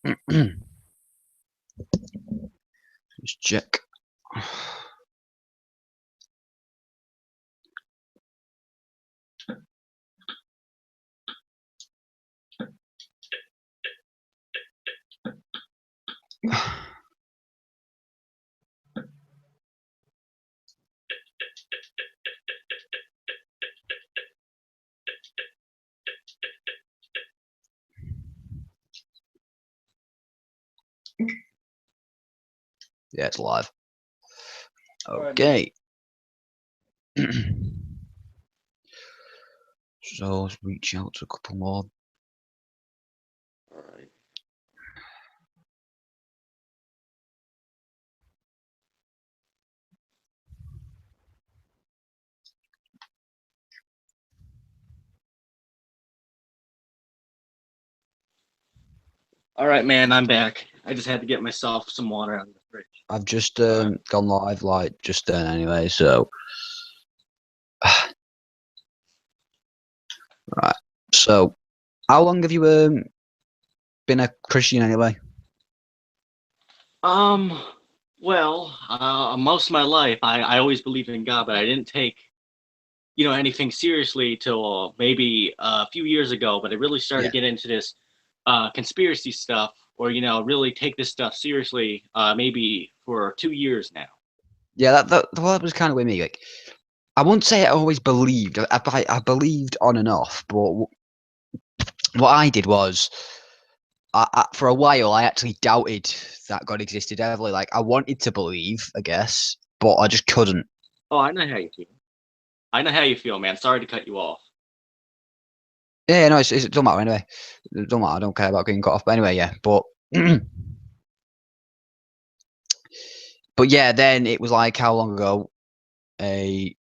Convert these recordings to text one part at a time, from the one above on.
Just check. Yeah, it's live. Okay. So let's reach out to a couple more. All right. All right, man, I'm back. I just had to get myself some water out of the fridge. I've just gone live, like just then anyway. So, right. So, how long have you been a Christian anyway? Well, most of my life, I always believed in God, but I didn't take, anything seriously till maybe a few years ago. But I really started to get into this conspiracy stuff, or really take this stuff seriously. Maybe for 2 years now. Yeah, that was kind of with me. Like, I wouldn't say I always believed. I believed on and off, but what I did was, for a while, I actually doubted that God existed heavily. Like, I wanted to believe, I guess, but I just couldn't. Oh, I know how you feel. I know how you feel, man. Sorry to cut you off. Yeah, no, it doesn't matter anyway. It doesn't matter. I don't care about getting cut off. But anyway, yeah. But but yeah, then it was like how long ago? I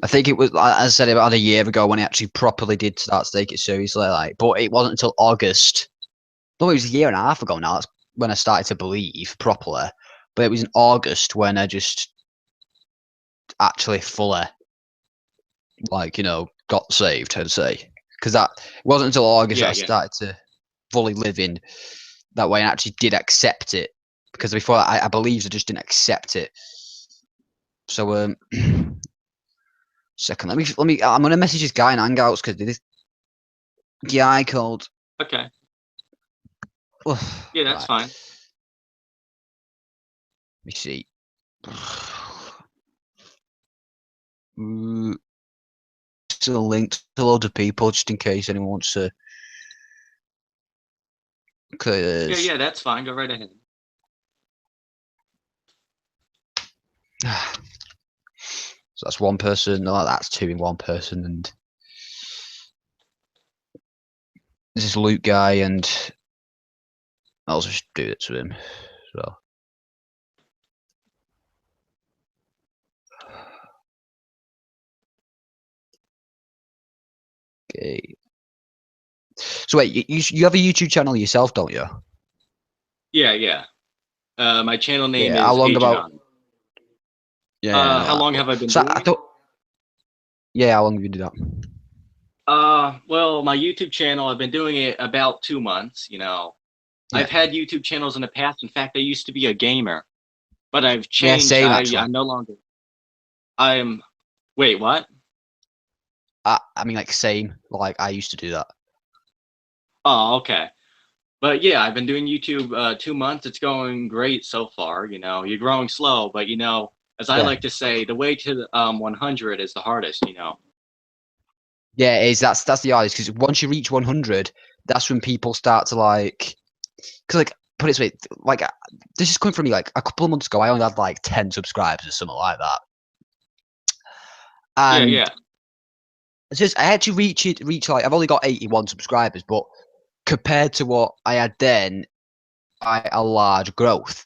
think it was, as I said, about a year ago when I actually properly did start to take it seriously. Like, but it wasn't until August. No, it was a year and a half ago now. That's when I started to believe properly. But it was in August when I just actually fully, like, got saved, I'd say. Because that it wasn't until August that I Yeah. started to fully live in that way and actually did accept it. Because before I believed, I just didn't accept it. So second, let me. I'm gonna message this guy in Hangouts because this guy called. Okay. Oh, Yeah, that's right. fine. Let me see. Still linked to loads of people just in case anyone wants to. Yeah, that's fine. Go right ahead. So that's one person. No, that's two in one person. And this is Luke guy, and I'll just do it to him. So. Okay. So wait, you have a YouTube channel yourself, don't you? Yeah. My channel name Yeah. How is long Agent about? On. Yeah, I know How that. long But have I been so doing I it? thought. Yeah, how long have you did that? Well, my YouTube channel, I've been doing it about 2 months. Yeah. I've had YouTube channels in the past. In fact, I used to be a gamer, but I've Yeah, changed. same actually. I'm no longer. I'm. Wait, what? I mean, like same. Like I used to do that. Oh, okay. But yeah, I've been doing YouTube 2 months. It's going great so far. You're growing slow, but as I Yeah. like to say, the way to the 100 is the hardest. Yeah, it is that's the hardest because once you reach 100, that's when people start to like. Because like put it this way, like this is coming from me. Like a couple of months ago, I only had like 10 subscribers or something like that, and Yeah. it's just I had to reach like I've only got 81 subscribers, but compared to what I had then, quite a large growth.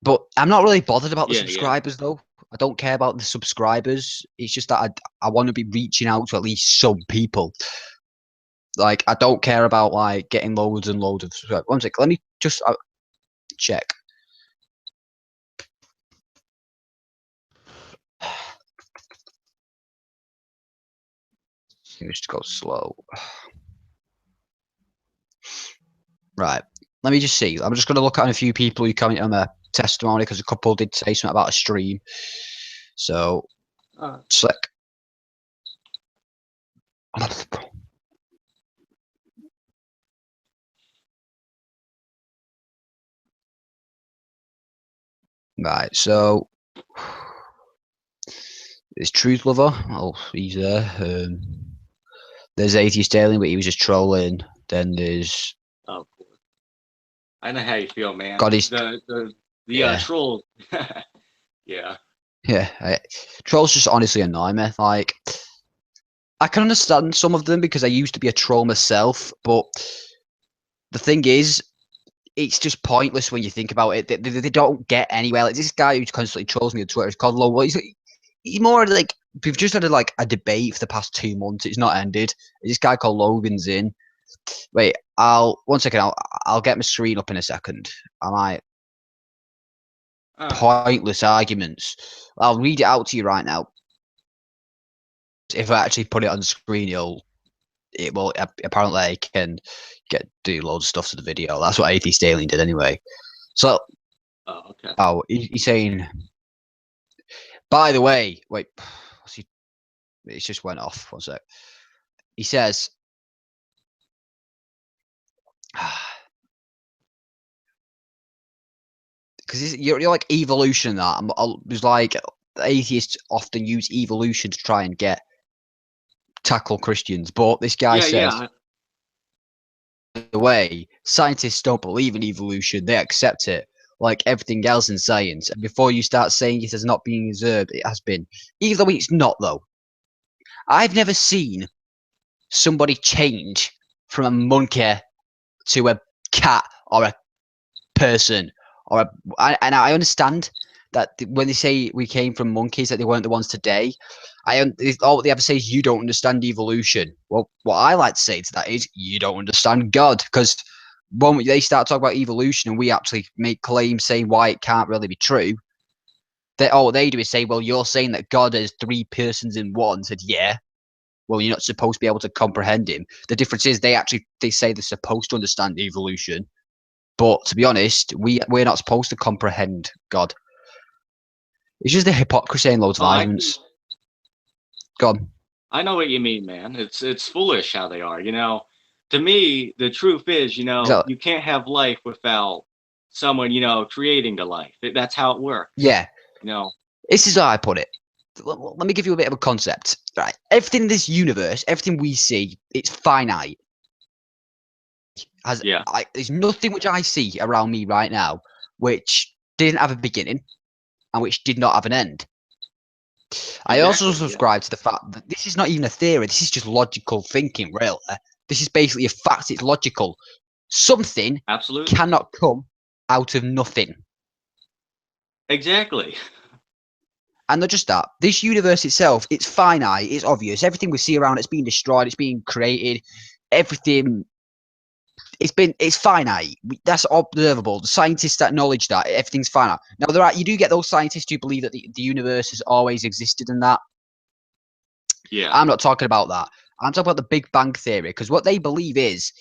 But I'm not really bothered about the Yeah. subscribers though. I don't care about the subscribers. It's just that I want to be reaching out to at least some people. Like I don't care about like getting loads and loads of subscribers. One sec, let me just check. Just go slow. Right. Let me just see. I'm just going to look at a few people who comment on my testimony because a couple did say something about a stream. So, slick. Right. So, there's Truth Lover. Oh, he's there. There's Atheist Alien, but he was just trolling. Then there's. Oh, cool. I know how you feel, man. God, he's. The Yeah. troll. Yeah. Yeah. Trolls just honestly annoy me. Like, I can understand some of them because I used to be a troll myself, but the thing is, it's just pointless when you think about it. They don't get anywhere. Like this guy who constantly trolls me on Twitter is called Low. He's more like we've just had a debate for the past 2 months. It's not ended. This guy called Logan's in. Wait, one second. I'll get my screen up in a second. I might pointless arguments. I'll read it out to you right now. If I actually put it on the screen, it will apparently I can do loads of stuff to the video. That's what Atheist Alien did anyway. So, okay. Oh, he's saying. By the way, wait, it just went off. 1 sec. He says, because you're like evolution. That there's like atheists often use evolution to try and tackle Christians, but this guy says. The way scientists don't believe in evolution, they accept it like everything else in science. And before you start saying it has not been observed, it has been. Even though it's not, though. I've never seen somebody change from a monkey to a cat or a person and I understand that when they say we came from monkeys, that they weren't the ones today. All they ever say is you don't understand evolution. Well, what I like to say to that is you don't understand God, because when they start talking about evolution and we actually make claims saying why it can't really be true, all they do is say, well, you're saying that God is 3 persons in one. I said, yeah. Well, you're not supposed to be able to comprehend him. The difference is they say they're supposed to understand evolution, but to be honest, we're not supposed to comprehend God. It's just the hypocrisy and loads of arguments. Go on. I know what you mean, man. It's foolish how they are. To me, the truth is, Exactly. you can't have life without someone, creating the life. That's how it works. Yeah. This is how I put it. Let me give you a bit of a concept. Right. Everything in this universe, everything we see, it's finite. There's nothing which I see around me right now which didn't have a beginning and which did not have an end. I also subscribe to the fact that this is not even a theory. This is just logical thinking, really. This is basically a fact. It's logical. Something cannot come out of nothing. Exactly. And not just that. This universe itself, it's finite. It's obvious. Everything we see around it's being destroyed. It's being created. Everything. It's finite. That's observable. The scientists acknowledge that everything's finite. Now, you do get those scientists who believe that the universe has always existed and that. Yeah. I'm not talking about that. I'm talking about the Big Bang Theory, because what they believe is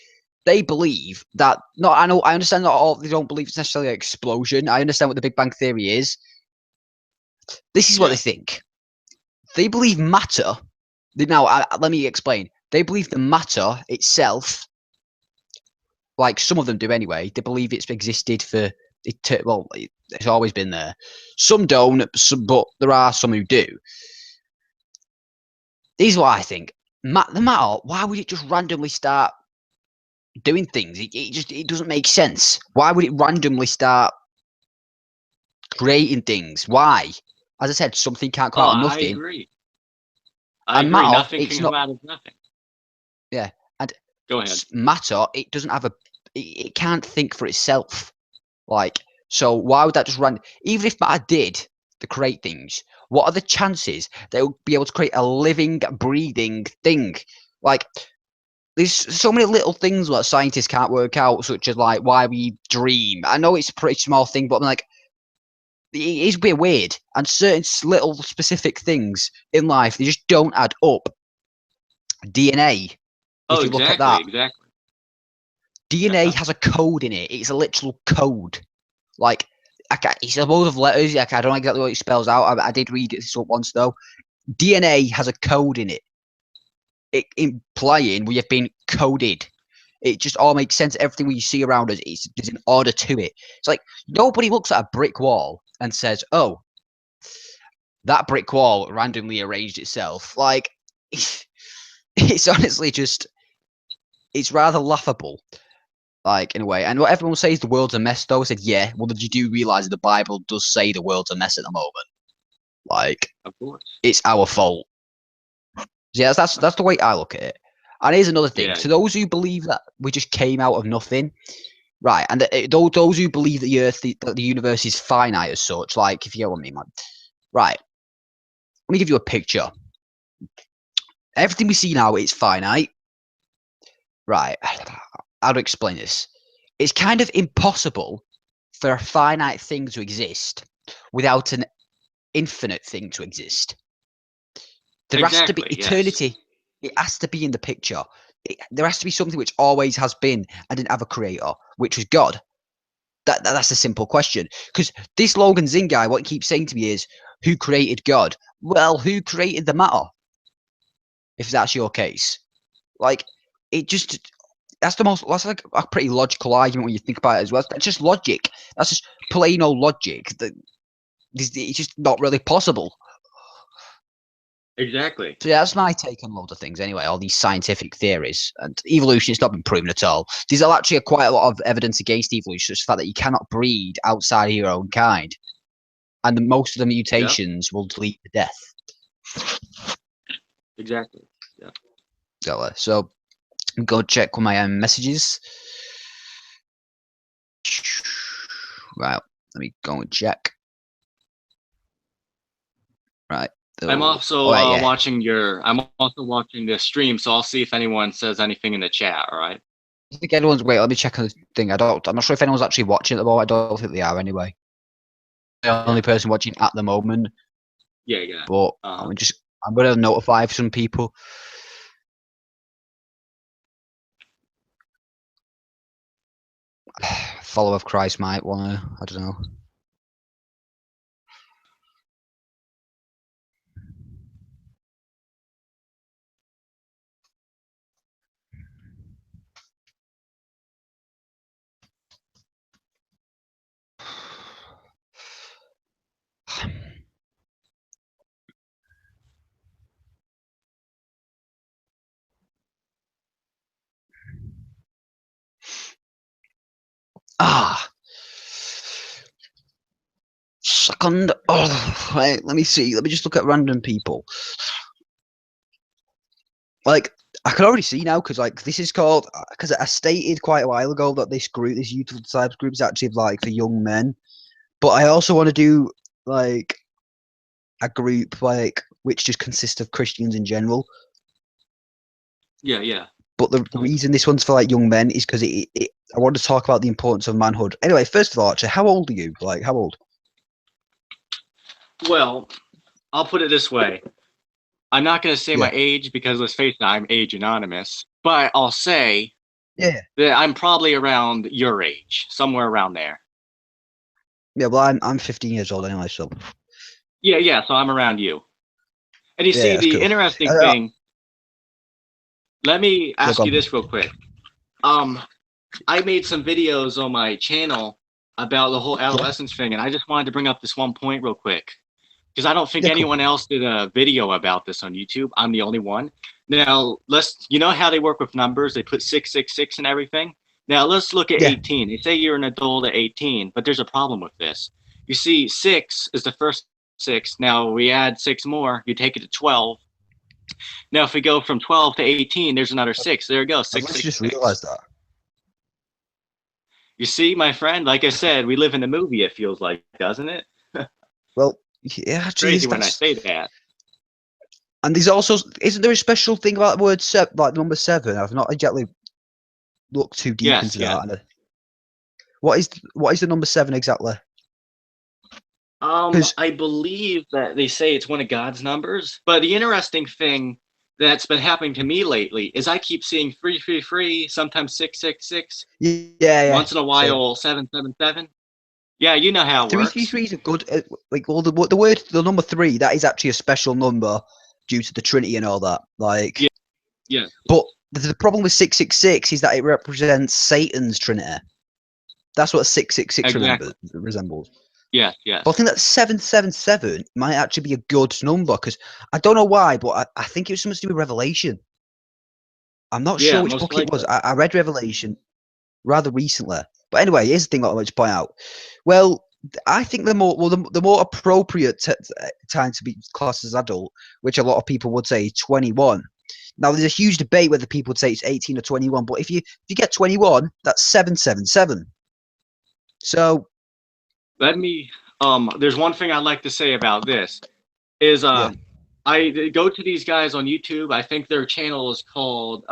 they believe that. No, I understand that all they don't believe it's necessarily an explosion. I understand what the Big Bang Theory is. This is what they think. They believe matter. Now, let me explain. They believe the matter itself. Like some of them do anyway. They believe it's existed for it's always been there. Some don't, but there are some who do. This is what I think. The matter, why would it just randomly start doing things? It doesn't make sense. Why would it randomly start creating things? Why? As I said, something can't come out of nothing. I agree. Matter, nothing can come out of nothing. Yeah, and go ahead. Matter, it doesn't have it can't think for itself. Like, so why would that just run? Even if matter did create things, what are the chances they will be able to create a living, breathing thing? Like, there's so many little things that scientists can't work out, such as like why we dream. I know it's a pretty small thing, but I'm like, it is a bit weird. And certain little specific things in life, they just don't add up. DNA. If you look at that, exactly. DNA has a code in it. It's a literal code. Like, it's a load of letters. Like, I don't know exactly what it spells out. I did read this up once though. DNA has a code in it. Implying we have been coded. It just all makes sense. Everything we see around us there's an order to it. It's like nobody looks at a brick wall and says, "Oh, that brick wall randomly arranged itself." Like, it's honestly just, it's rather laughable, like, in a way. And what everyone says, the world's a mess, though. I said, yeah, well, did you do realize the Bible does say the world's a mess at the moment? Like, Of course. it's our fault. Yeah, that's the way I look at it. And here's another thing. Yeah. To those who believe that we just came out of nothing, right? And those who believe that that the universe is finite as such, like, if you get what I mean, man. Right. Let me give you a picture. Everything we see now is finite. Right. How to explain this? It's kind of impossible for a finite thing to exist without an infinite thing to exist. There has to be eternity. Yes. It has to be in the picture. There has to be something which always has been and didn't have a creator, which was God. That's a simple question. Because this Logan Zinn guy, what he keeps saying to me is, who created God? Well, who created the matter? If that's your case. Like, it just, that's like a pretty logical argument when you think about it as well. That's just logic. That's just plain old logic. It's just not really possible. Exactly. So yeah, that's my take on loads of things anyway, all these scientific theories. And evolution, it's not been proven at all. There's actually quite a lot of evidence against evolution. It's the fact that you cannot breed outside of your own kind. And most of the mutations will lead to death. Exactly. Yeah. So go check with my messages. Right, let me go and check. Right. I'm also watching I'm also watching the stream, so I'll see if anyone says anything in the chat. All right. I think everyone's wait. Let me check on the thing. I'm not sure if anyone's actually watching at the moment. I don't think they are anyway. The only person watching at the moment. Yeah. But I'm gonna notify some people. Follower of Christ might wanna. I don't know. Second. Oh, right, let me see. Let me just look at random people. Like, I can already see now because, like, this is called, because I stated quite a while ago that this Youthful Disciples group is actually like for young men. But I also want to do like a group like which just consists of Christians in general. Yeah. But the reason this one's for like young men is because I want to talk about the importance of manhood. Anyway, first of all, actually, how old are you? Like, how old? Well, I'll put it this way. I'm not going to say my age because, let's face it, I'm age anonymous. But I'll say that I'm probably around your age, somewhere around there. Yeah, well, I'm 15 years old anyway, so. Yeah. So I'm around you. And you see, the interesting thing. Let me ask you this real quick. I made some videos on my channel about the whole adolescence thing, and I just wanted to bring up this one point real quick. Because I don't think anyone else did a video about this on YouTube. I'm the only one. Now, you know how they work with numbers? They put 666 and everything. Now, let's look at 18. They say you're an adult at 18, but there's a problem with this. You see, 6 is the first 6. Now, we add 6 more. You take it to 12. Now, if we go from 12 to 18, there's another 6. There you go. 6. I just realized that. You see, my friend, like I said, we live in a movie, it feels like, doesn't it? Well, yeah, actually, crazy when I say that. And there's also, isn't there a special thing about the word like number 7? I've not exactly looked too deep into that. What is the number 7 exactly? I believe that they say it's one of God's numbers. But the interesting thing that's been happening to me lately is I keep seeing 333, sometimes 666, Yeah. once in a Same. while 777. Yeah, you know how it Three three works. three is a good like well the number three, that is actually a special number due to the Trinity and all that. Yeah, Like, yeah, but the problem with 666 is that it represents Satan's Trinity. That's what 666 exactly. resembles. Yes, But I yes. think that 777 might actually be a good number because I don't know why, but I think it was something to do with Revelation. I'm not sure Yeah, which most book it was. likely. I read Revelation rather recently. But anyway, here's the thing I want to point out. Well, I think the more appropriate time to be classed as adult, which a lot of people would say is 21. Now, there's a huge debate whether people would say it's 18 or 21, but if you get 21, that's 777. So Let me there's one thing I'd like to say about this is yeah, I go to these guys on YouTube. I think their channel is called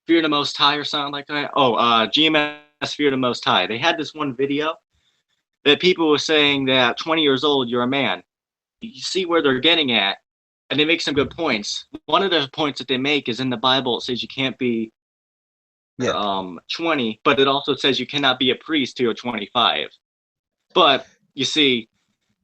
Fear the Most High or something like that. Oh, GMS Fear the Most High. They had this one video that people were saying that 20 years old, you're a man. You see where they're getting at, and they make some good points. One of the points that they make is in the Bible. It says you can't be yeah. 20, but it also says you cannot be a priest till you're 25. But you see,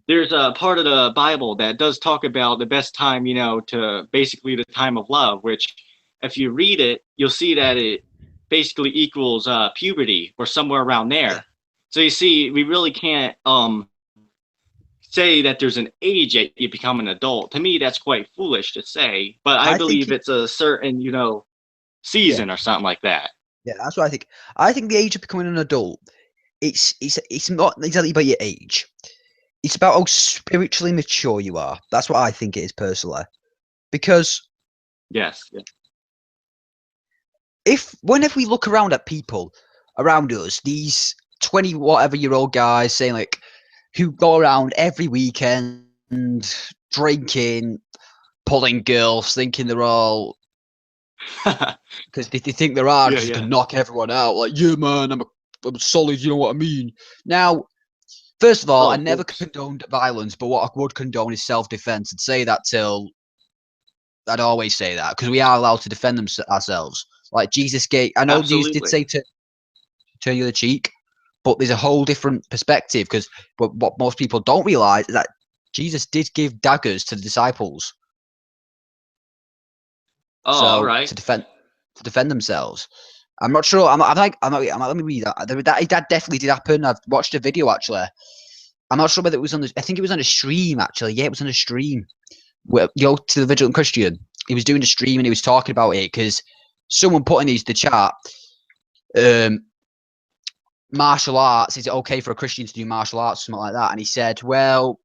there's a part of the Bible that does talk about the best time, to basically the time of love, which if you read it, you'll see that it basically equals puberty or somewhere around Yeah. there. So you see, we really can't say that there's an age that you become an adult. To me, that's quite foolish to say, but I I think believe it, it's a certain, yeah, season or something like that. yeah, that's what I think. I think the age of becoming an adult, it's not exactly about your age. It's about how spiritually mature you are. That's what I think it is personally. Because Yes. Yeah. whenever we look around at people around us, these 20 whatever year old guys saying like who go around every weekend drinking, pulling girls, thinking they're all because they think they're hard Yeah. because they Yeah. can knock everyone out. Like, yeah, man, I'm solid. You know what I mean? Now, first of all, Oh, I of never course. condoned violence, but what I would condone is self-defense. And say that till I'd always say that because we are allowed to defend ourselves. Like Jesus gave, I know Jesus did Absolutely. say to turn the other cheek, but there's a whole different perspective because what most people don't realize is that Jesus did give daggers to the disciples, Oh, all so right. to defend themselves. I'm not sure. Let me read that. That definitely did happen. I've watched a video actually. I'm not sure whether it was on. I think it was on a stream actually. Yeah, it was on a stream. Where, to the Vigilant Christian. He was doing a stream and he was talking about it because someone put in the chat. Um, martial arts, is it okay for a Christian to do martial arts or something like that? And he said, well,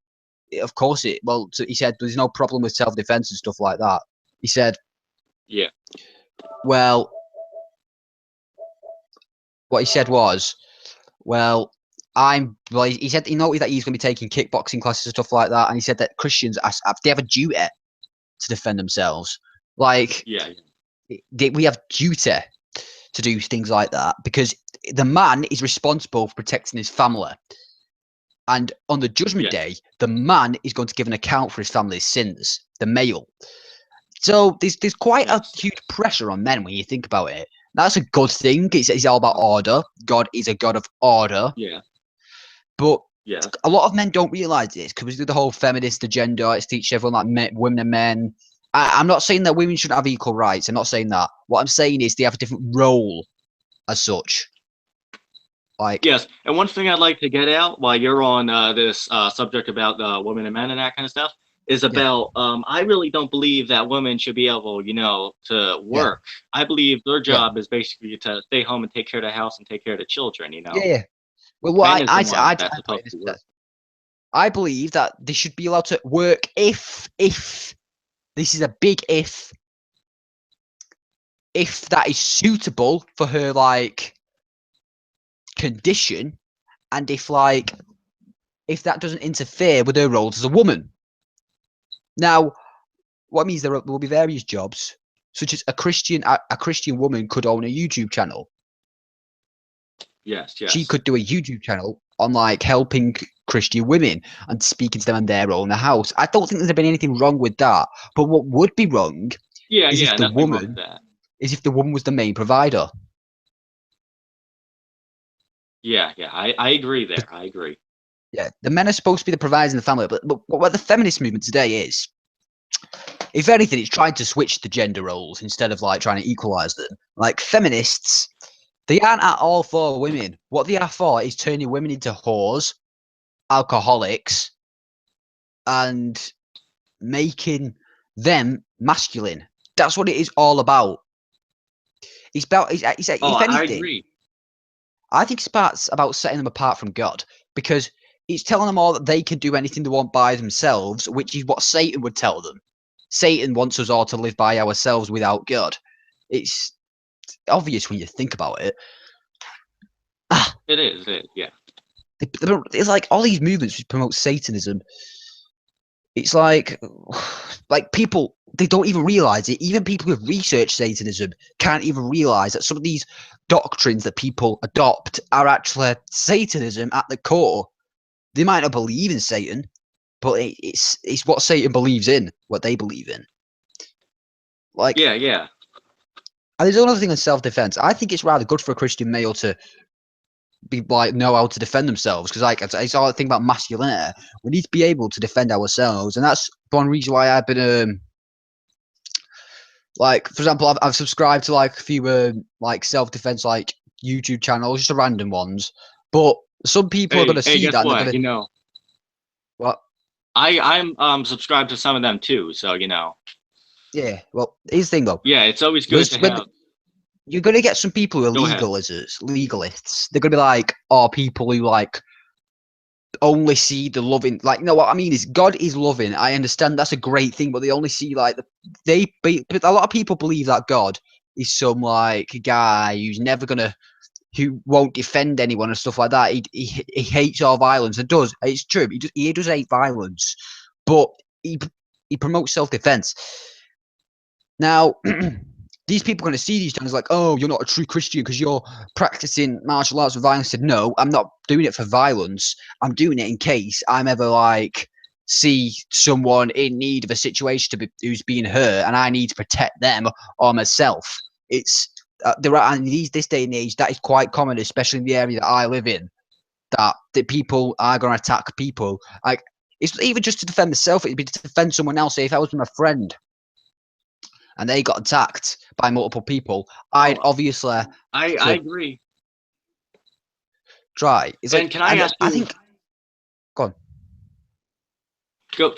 of course it. Well, so he said there's no problem with self-defense and stuff like that. He said, Yeah. well, what he said was, well, he said he noted that he's going to be taking kickboxing classes and stuff like that, and he said that Christians they have a duty to defend themselves. Like Yeah. we have duty to do things like that because the man is responsible for protecting his family. And on the judgment Yes. day, the man is going to give an account for his family's sins, the male. So there's quite a Yes. huge pressure on men when you think about it. That's a good thing. It's all about order. God is a God of order. Yeah. But Yeah. a lot of men don't realize this because we do the whole feminist agenda. It's teach everyone like women and men. I'm not saying that women should have equal rights. I'm not saying that. What I'm saying is they have a different role as such. Like, Yes. And one thing I'd like to get out while you're on this subject about women and men and that kind of stuff is yeah, about I really don't believe that women should be able, to yeah, work. I believe their yeah, job is basically to stay home and take care of the house and take care of the children. yeah. Well, Man what is the one that's put supposed it to this, work. I believe that they should be allowed to work if this is a big if that is suitable for her like condition and if that doesn't interfere with her roles as a woman. Now, what means there will be various jobs, such as a Christian woman could own a YouTube channel. Yes, She yes. could do a YouTube channel on like helping Christian women and speaking to them in their own house. I don't think there's been anything wrong with that. But what would be wrong Yeah, is if yeah, the nothing wrong with woman that. was the main provider. Yeah, yeah, I agree there. I agree. Yeah, the men are supposed to be the providers in the family, but what the feminist movement today is, if anything, it's trying to switch the gender roles instead of like trying to equalize them. Like feminists, they aren't at all for women. What they are for is turning women into whores, alcoholics, and making them masculine. That's what it is all about. It's about, Oh, if I anything, agree. I think it's about setting them apart from God, because it's telling them all that they can do anything they want by themselves, which is what Satan would tell them. Satan wants us all to live by ourselves without God. It's obvious when you think about it. Ah, It is. It is. Yeah. it's like all these movements which promote Satanism. It's like people, they don't even realize it. Even people who have researched Satanism can't even realize that some of these doctrines that people adopt are actually Satanism at the core. They might not believe in Satan, but it's what Satan believes in, what they believe in. Like, Yeah, yeah. and there's another thing on self-defense. I think it's rather good for a Christian male to be like know how to defend themselves, because like it's all the thing about masculinity. We need to be able to defend ourselves, and that's one reason why I've been like, for example, I've subscribed to like a few like self-defense like YouTube channels, just the random ones. But some people are Hey, gonna hey, see guess that and they're what? gonna what? I'm subscribed to some of them too. So Yeah. Well, here's the thing though. yeah, it's always good There's to when have. you're gonna get some people who are Go ahead. legalists. They're gonna be like, oh, people who like only see the loving. Like, no, what I mean is God is loving. I understand that's a great thing, but they only see like but a lot of people believe that God is some like guy who's never gonna who won't defend anyone and stuff like that. He hates all violence and does. It's true. He does hate violence, but he promotes self defense. Now, these people are going to see these things like, oh, you're not a true Christian because you're practicing martial arts with violence. I said, no, I'm not doing it for violence. I'm doing it in case I'm ever like see someone in need of a situation who's being hurt and I need to protect them or myself. It's there are, and this day and age, that is quite common, especially in the area that I live in, that people are going to attack people. Like, it's even just to defend myself, it'd be to defend someone else. Say if I was with my friend and they got attacked by multiple people, I'd Oh, obviously have I to agree. try. It's And like, can I and ask I you? think, go on. Go.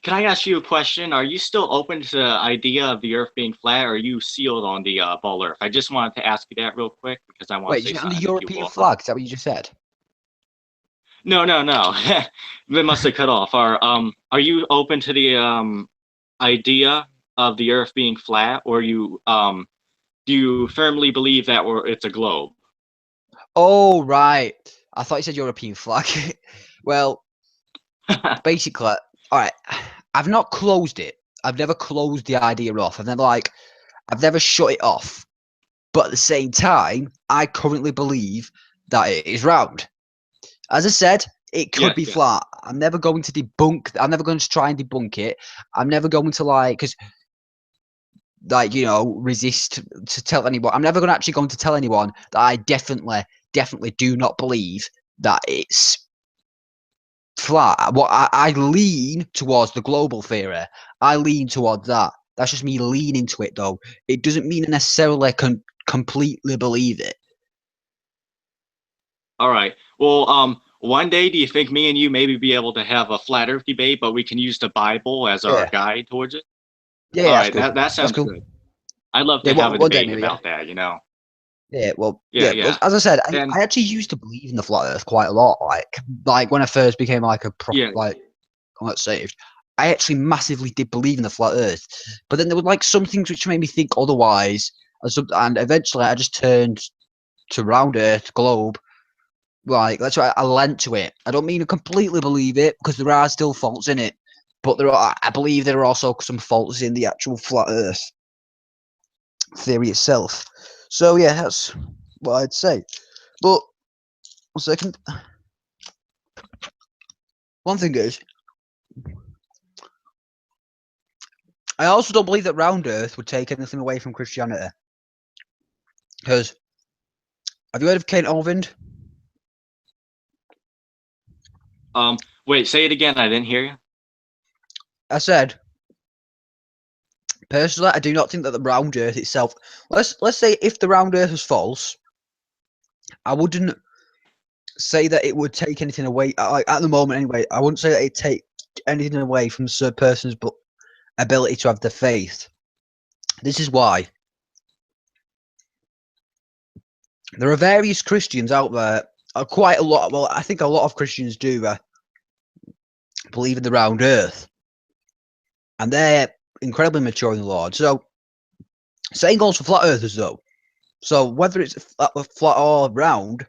Can I ask you a question? Are you still open to the idea of the Earth being flat, or are you sealed on the ball Earth? I just wanted to ask you that real quick because I want to Wait, say just on the something if you European will. flag, is that what you just said? No, no, no. They must have cut off. Are you open to the idea of the Earth being flat, or do you firmly believe that it's a globe? Oh, right. I thought you said European flag. Well, basically, all right. I've not closed it. I've never closed the idea off. I've never shut it off. But at the same time, I currently believe that it is round. As I said, it could Yes, be yes. flat. I'm never going to debunk. I'm never going to try and debunk it. I'm never going to like, because like resist to tell anyone. I'm never going to actually going to tell anyone that I definitely do not believe that it's flat. What I lean towards the global theory. I lean towards that. That's just me leaning to it, though. It doesn't mean I necessarily completely believe it. All right. Well, one day, do you think me and you maybe be able to have a flat Earth debate, but we can use the Bible as our Yeah, guide towards it? yeah, All yeah, that's right, cool. that That's sounds cool. good. I'd love Yeah, to have a one day debate maybe. Yeah, about that. yeah. Well, Yeah, yeah. Well, yeah. as I said, And I actually used to believe in the flat Earth quite a lot. Like when I first became like a pro, yeah, like let's saved. I actually massively did believe in the flat Earth, but then there were like some things which made me think otherwise, and eventually I just turned to round Earth, globe. Like that's why I lent to it. I don't mean to completely believe it because there are still faults in it, but I believe there are also some faults in the actual flat Earth theory itself. So yeah, that's what I'd say. But one second. One thing is, I also don't believe that round Earth would take anything away from Christianity. Because have you heard of Kate Orvind? Wait, say it again. I didn't hear you. I said personally, I do not think that the round Earth itself. Let's say if the round Earth was false, I wouldn't say that it would take anything away. At the moment, anyway, I wouldn't say that it take anything away from a person's ability to have the faith. This is why there are various Christians out there. Quite a lot. Well, I think a lot of Christians do believe in the round Earth, and they're incredibly mature in the Lord. So, same goes for flat earthers, though. So, whether it's flat or round,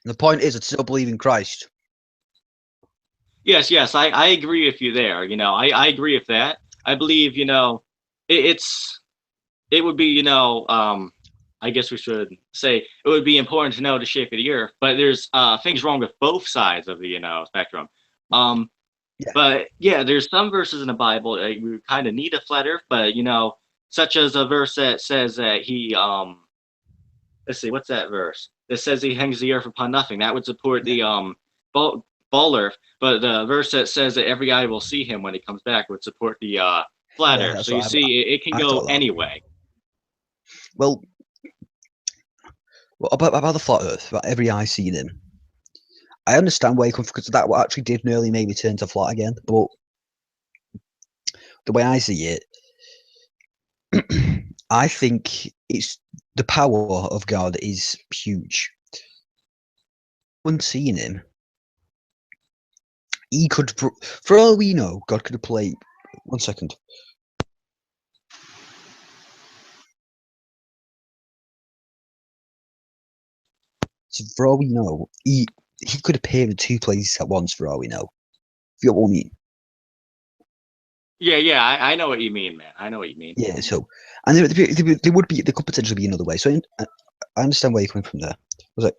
the point is, I still believe in Christ. Yes, I agree with you there. I agree with that. I believe, it's it would be, I guess we should say it would be important to know the shape of the earth, but there's things wrong with both sides of the, spectrum. Um, Yeah, but yeah, there's some verses in the Bible we kind of need a flat earth, but such as a verse that says that he let's see, what's that verse that says he hangs the earth upon nothing? That would support yeah, the ball earth, but the verse that says that every eye will see him when he comes back would support the flat yeah. earth. That's So you what see, it can I go thought that. anyway. Well, about the flat Earth, about every eye seeing him. I understand where you come from because that actually did nearly make me turn to flat again. But the way I see it, I think it's the power of God is huge. When seeing him, he could, for all we know, God could have played. 1 second. So for all we know, he could appear in 2 places at once. For all we know, if you know what I mean. Yeah, I know what you mean, man. I know what you mean. Yeah. So, and there could potentially be another way. So I understand where you're coming from there. Was like,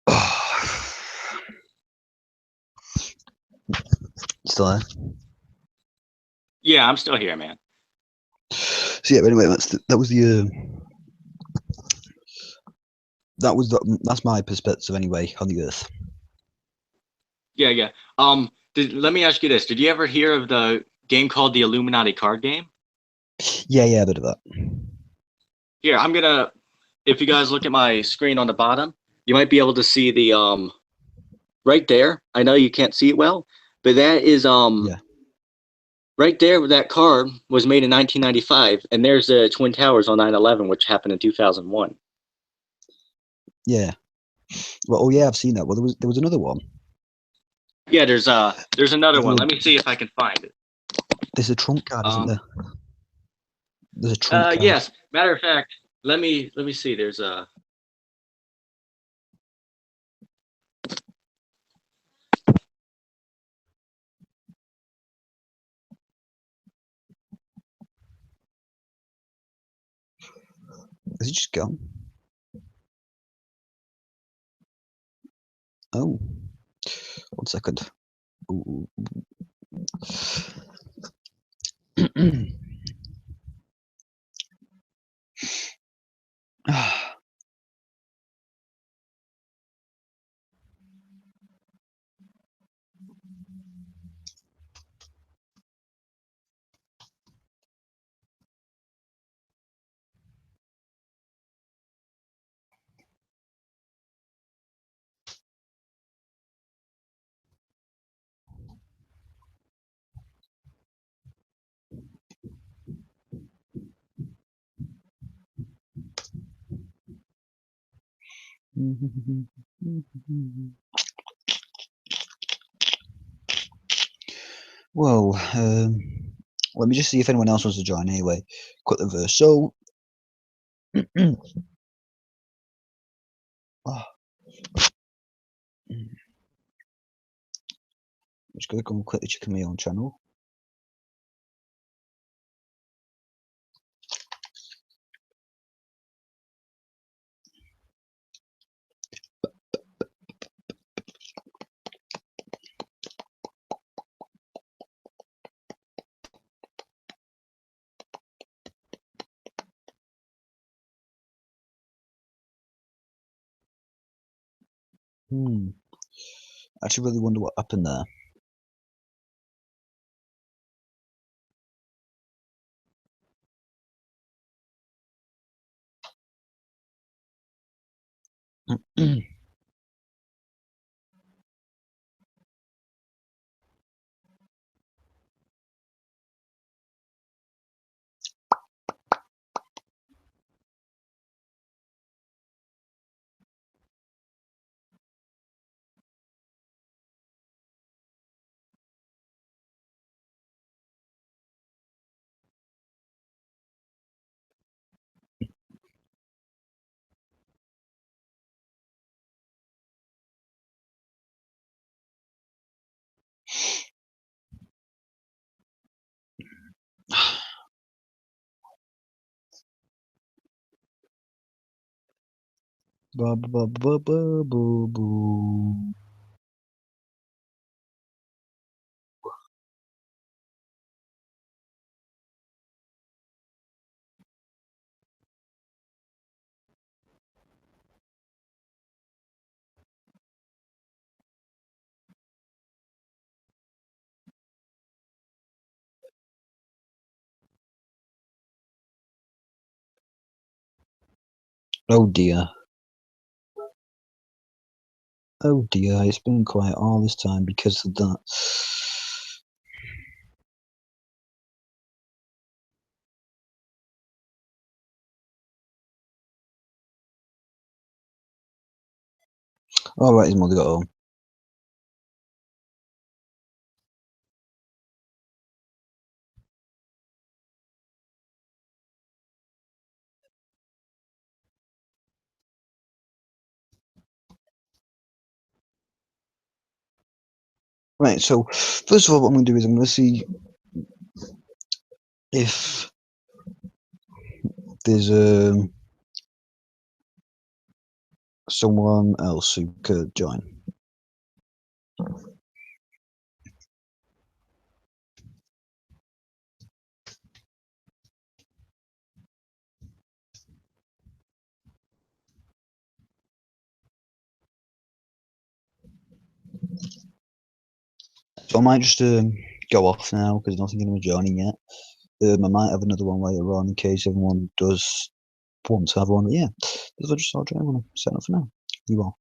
oh, still there. Yeah, I'm still here, man. So yeah. Anyway, that was the. That's my perspective anyway on the Earth. Yeah. Let me ask you this: did you ever hear of the game called the Illuminati card game? Yeah, a bit of that. Here, if you guys look at my screen on the bottom, you might be able to see the right there. I know you can't see it well, but that is Yeah, right there. That card was made in 1995, and there's the Twin Towers on 9/11, which happened in 2001. yeah. Well, oh yeah, I've seen that. Well, there was another one. Yeah, there's another one. There's Let me see if I can find it. a trump card, isn't Um, there? There's a trump card. yes. Matter of fact, let me see. There's a Is it just gone? Oh, 1 second. Ooh. Well, let me just see if anyone else wants to join anyway. Cut the verse. So, oh, I'm just going to go and click the Chicken Me on channel. I actually really wonder what happened there. Oh dear. Oh dear, it's been quiet all this time because of that. Alright, his mother got home. Right, so first of all, what I'm going to do is I'm going to see if there's someone else who could join. So I might just go off now because I don't think anyone's joining yet. I might have another one later on in case everyone does want to have one. But yeah, that's what I just saw. I want to set up for now. You all.